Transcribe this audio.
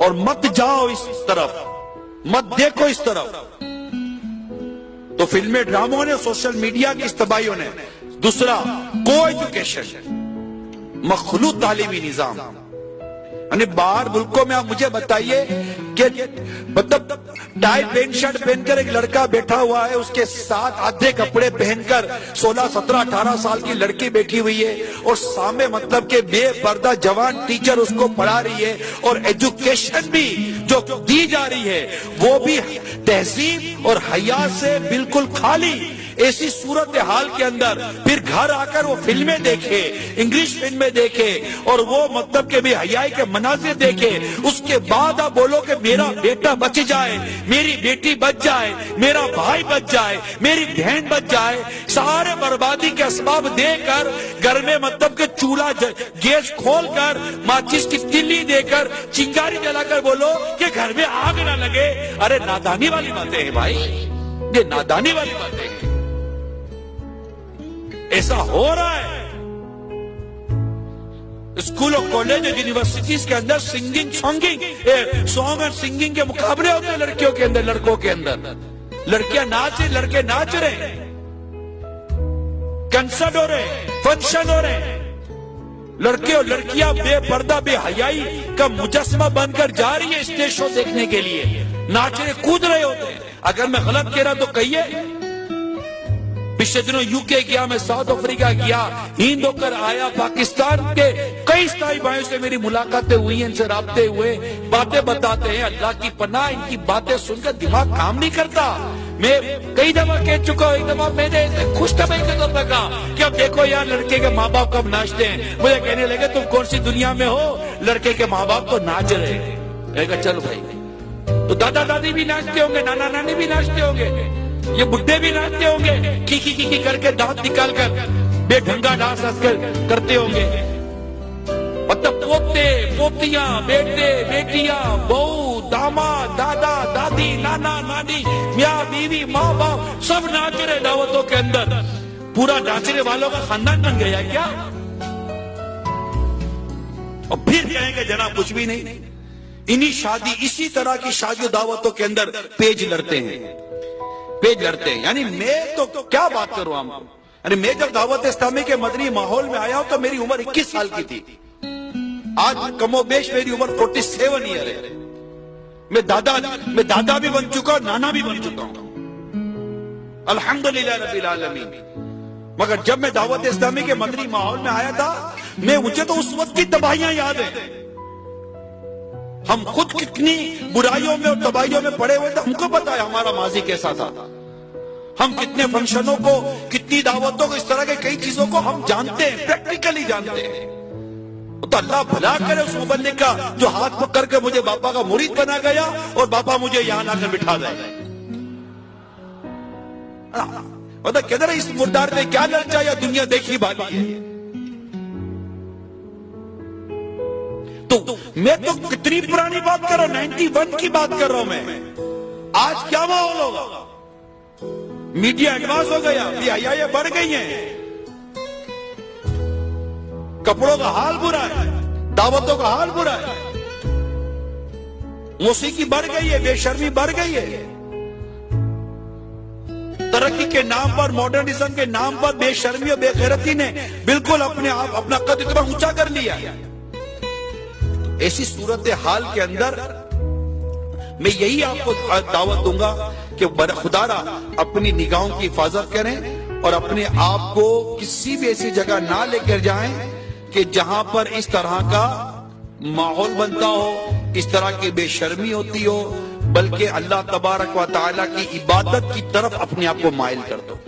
और मत जाओ इस तरफ, मत देखो इस तरफ। तो फिल्में, ड्रामों ने, सोशल मीडिया की इस तबाहियों ने। दूसरा, को एजुकेशन, मखलूत तालीमी निजाम। यानी बाहर मुल्कों में आप मुझे बताइए कि मतलब टाई पैंट शर्ट पहनकर एक लड़का बैठा हुआ है, उसके साथ आधे कपड़े पहनकर 16, 17, 18 साल की लड़की बैठी हुई है, और सामने मतलब के बेपर्दा जवान टीचर उसको पढ़ा रही है, और एजुकेशन भी जो दी जा रही है वो भी तहजीब और हया से बिल्कुल खाली। ऐसी सूरत हाल के अंदर फिर घर आकर वो फिल्में देखे, इंग्लिश फिल्में देखे, और वो मतलब के भी हयाई के मनाजिर देखे। उसके बाद आप बोलो कि मेरा बेटा बच जाए, मेरी बेटी बच जाए, मेरा भाई बच जाए, मेरी बहन बच जाए, सारे बर्बादी के असबाब देकर घर में मतलब के चूल्हा गैस खोलकर माचिस की तिल्ली देकर चिंगारी जलाकर बोलो कि घर में आग ना लगे। अरे नादानी वाली बातें हैं भाई, ये नादानी वाली बातें हैं। ऐसा हो रहा है स्कूलों, कॉलेज, यूनिवर्सिटीज के अंदर सिंगिंग, सॉन्ग और सिंगिंग के मुकाबले होते हैं लड़कियों के अंदर, लड़कों के अंदर। लड़कियां नाच रही, लड़के नाच रहे, कंसर्ट हो रहे, फंक्शन हो रहे, लड़के और लड़कियां बेपर्दा बेहयाई का मुजस्मा बनकर जा रही है स्टेज शो देखने के लिए, नाच रहे, कूद रहे होते हैं। अगर मैं गलत कह रहा तो कहिए। पिछले दिनों यूके गया, मैं साउथ अफ्रीका गया, हिंद होकर आया, पाकिस्तान के कई इस्लामी भाइयों से मेरी मुलाकातें हुई, इनसे राब्ते हुए, बातें बताते हैं। अल्लाह की पनाह, इनकी बातें सुनकर दिमाग काम नहीं करता। मैं कई दफा कह चुका हूं, एक दफा मैंने खुश तबई के तौर पर कहा कि अब देखो यार लड़के के माँ बाप कब नाचते हैं। मुझे कहने लगे तुम कौन सी दुनिया में हो, लड़के के माँ बाप तो नाच रहे हैं। कहेगा चलो भाई, तो दादा दादी भी नाचते होंगे, नाना नानी भी नाचते होंगे, ये बुड्ढे भी नाचते होंगे, की करके दांत निकाल कर बेढंगा डांस करते होंगे। मतलब पोते पोतियां, बेटे बेटियां, बहू दामाद, दादा दादी, नाना नानी, मियाँ बीवी, माँ बाप सब नाच रहे दावतों के अंदर। पूरा नाचने वालों का खानदान बन गया क्या? और फिर कहेंगे जनाब कुछ भी नहीं। इन्हीं शादी, इसी तरह की शादी दावतों के अंदर पेज लड़ते हैं, पेज लड़ते हैं। यानी मैं तो क्या बात करूं आपको, यानी मैं जब दावत इस्लामी के मदनी माहौल में आया हूं तो मेरी उम्र 21 साल की थी। आज कमोबेश मेरी उम्र 47 ईयर है। मैं दादा भी बन चुका हूं, नाना भी बन चुका हूं, अल्हम्दुलिल्लाह रब्बिल आलमीन। मगर जब मैं दावत इस्लामी के मदनी माहौल में आया था, मुझे तो उस वक्त की तबाहियां याद है। हम खुद कितनी बुराइयों में और तबाहियों में पड़े हुए थे, हमको पता है हमारा माजी कैसा था। हम कितने फंक्शनों को, कितनी दावतों को, इस तरह के कई चीजों को हम जानते हैं, प्रैक्टिकली जानते हैं। तो अल्लाह भला करे उस मुबल्लिग का जो हाथ पकड़ के मुझे बापा का मुरीद बना गया और बापा मुझे यहां लाकर बिठा दे। मतलब किधर इस मुर्दार में क्या ललचा या दुनिया देखी भागी है। तो मैं तो कितनी पुरानी बात कर रहा हूं, 91 की बात कर रहा हूं मैं। आज क्या माहौल होगा? मीडिया एडवांस हो गया, बेहयाइयां बढ़ गई हैं, कपड़ों का हाल बुरा है, दावतों का हाल बुरा है, मौसीकी बढ़ गई है, बेशर्मी बढ़ गई है। तरक्की के नाम पर, मॉडर्निज्म के नाम पर बेशर्मी और बेगैरती ने बिल्कुल अपने आप अपना कद इतना ऊंचा कर लिया। ऐसी सूरत हाल के अंदर मैं यही आपको दावत दूंगा कि खुदारा अपनी निगाहों की हिफाजत करें और अपने आप को किसी भी ऐसी जगह ना लेकर जाएं कि जहां पर इस तरह का माहौल बनता हो, इस तरह की बेशर्मी होती हो, बल्कि अल्लाह तबारक व तआला की इबादत की तरफ अपने आप को माइल कर दो।